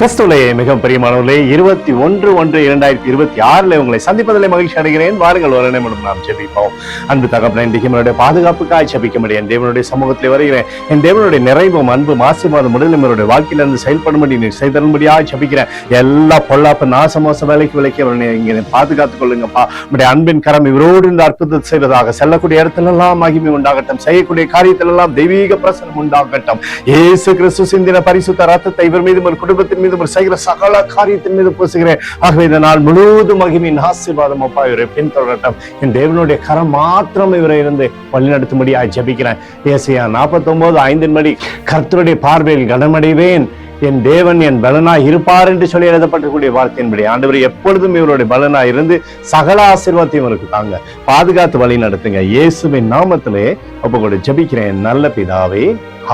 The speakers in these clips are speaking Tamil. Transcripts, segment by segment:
கிறிஸ்துவிலே மிகவும் பிரியமானவர்களே, 21/1/2026 உங்களை சந்திப்பதிலே மகிழ்ச்சி அடைகிறேன். வாருங்கள், ஒரு நிமிடம் நாம் ஜெபிப்போம். அன்பு தகப்பனே, இன்றைக்கு என்னுடைய பாதுகாப்புக்காய் ஜெபிக்கும்படி என் தேவனுடைய சமூகத்திலே வருகிறேன். என் தேவனுடைய நிறைவும் அன்பும் ஆசீர்வாதம் முதலில் என்னுடைய வாழ்க்கையிலிருந்து செயல்படும்படி நீர் செய்தரும்படியாக ஜெபிக்கிறேன். எல்லா பொல்லாப்பு நாசமோச வேலைக்கு விலைக்கு அவனை இங்கே பாதுகாத்துக் கொள்ளுங்கப்பா. நம்முடைய அன்பின் கரம் இவரோடு இந்த அற்புதத்தை செய்வதாக. செல்லக்கூடிய இடத்திலெல்லாம் மகிமை உண்டாகட்டும், செய்யக்கூடிய காரியத்திலெல்லாம் தெய்வீக பிரசனம் உண்டாகட்டும். இயேசு கிறிஸ்து சிந்தின பரிசுத்த ரத்தத்தை இவர் மீது ஒரு குடும்பத்தின் மீது செய்கிற சகல காரியத்தின் மீது பூசுகிறேன். ஆகவே இந்த நாள் முழுவதும் மகிமையின் ஆசீர்வாதம் அப்பா இவரை பின்தொடரட்டும். என் தேவனுடைய கரம் மாத்திரம் இவரை இருந்து வழிநடத்தும்படியா ஜெபிக்கிறேன். ஏசாயா 49:5 கர்த்தருடைய பார்வையில் கனமடைவேன், என் தேவன் என் பலனாய் இருப்பார் என்று சொல்லி எழுதப்பட்டிருக்கூடிய வார்த்தையின்படி ஆண்டவர் எப்பொழுதும் இவருடைய பலனாய் இருந்து சகல ஆசீர்வாதத்தையும் இவருக்கு தாங்க, பாதுகாத்து வழி நடத்துங்க. இயேசுவின் நாமத்திலே அப்ப கூட ஜெபிக்கிறேன் நல்ல பிதாவே,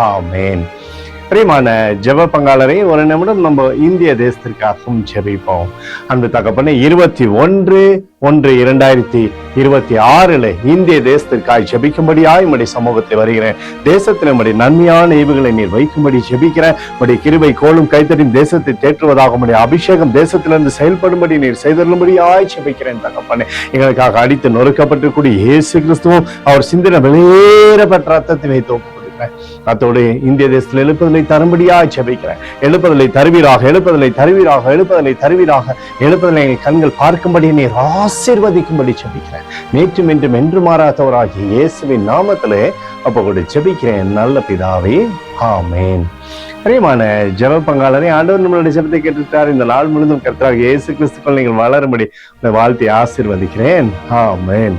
ஆமென். பிரியமான ஜெப பங்காளரை, ஒரு நிமிடம் நம்ம இந்திய தேசத்திற்காகவும் ஜெபிப்போம். அன்பு தகப்பனே, 21/1/2026 இந்திய தேசத்திற்காக ஜெபிக்கும்படியாய் உம்முடைய சமூகத்தில் வருகிறேன். தேசத்தில் உம்முடைய நன்மையான ஈவுகளை நீர் வைக்கும்படி ஜெபிக்கிறேன். உம்முடைய கிருபை கோலும் கைத்தறியும் தேசத்தை தேற்றுவதாக, உம்முடைய அபிஷேகம் தேசத்திலிருந்து செயல்படும்படி நீர் செய்தருளும்படியாய் ஜெபிக்கிறேன். தகப்பனே, எங்களுக்காக அடித்து நொறுக்கப்பட்டிருக்கூடிய இயேசு கிறிஸ்துவும் அவர் சிந்தின வெளியேறப்பட்ட ரத்தத்தை வைத்து அத்தோடு இந்திய தேசத்தில் எழுப்புதலை தரும்படியாக ஜெபிக்கிறேன். எழுப்புதலை தருவீராக, எழுப்புதலை தருவீராக, எழுப்புதலை தருவீராக, எழுப்புதலை எங்கள் கண்கள் பார்க்கும்படி நீர் ஆசீர்வதிக்கும்படி ஜெபிக்கிறேன். நேற்றும் இன்றும் என்று மாறாதவராகிய இயேசுவின் நாமத்திலே அப்ப கூட ஜெபிக்கிறேன் நல்ல பிதாவே, ஆமென். பிரியமான ஜெப பங்காளரை, ஆண்டவர் நம்மளுடைய ஜெபத்தை கேட்டுட்டார். இந்த நாள் முழுவதும் கர்த்தராகிய இயேசு கிறிஸ்துக்குள் நீங்கள் வளரும்படி வாழ்த்தி ஆசீர்வதிக்கிறேன். ஆமென்.